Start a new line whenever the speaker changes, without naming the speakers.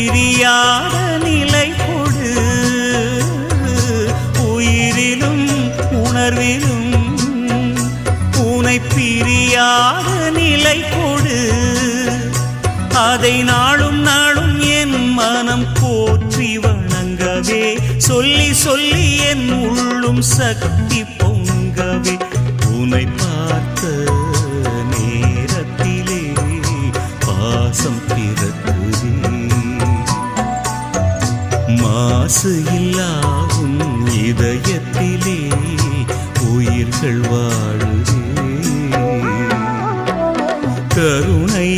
பிரியாத நிலை கொடு, உயிரிலும் உணர்விலும் உனை பிரியாத நிலை கொடு. அதை நாளும் நாளும் என் மனம் போற்றி வணங்கவே, சொல்லி சொல்லி என் உள்ளும் சக்தி பொங்கவே. உனை பார்த்த நேரத்திலே பாசம் பிறக்குதே, மாசு இல்லாவும் இதயத்திலே உயிர்கள் வாழுதே. கருணை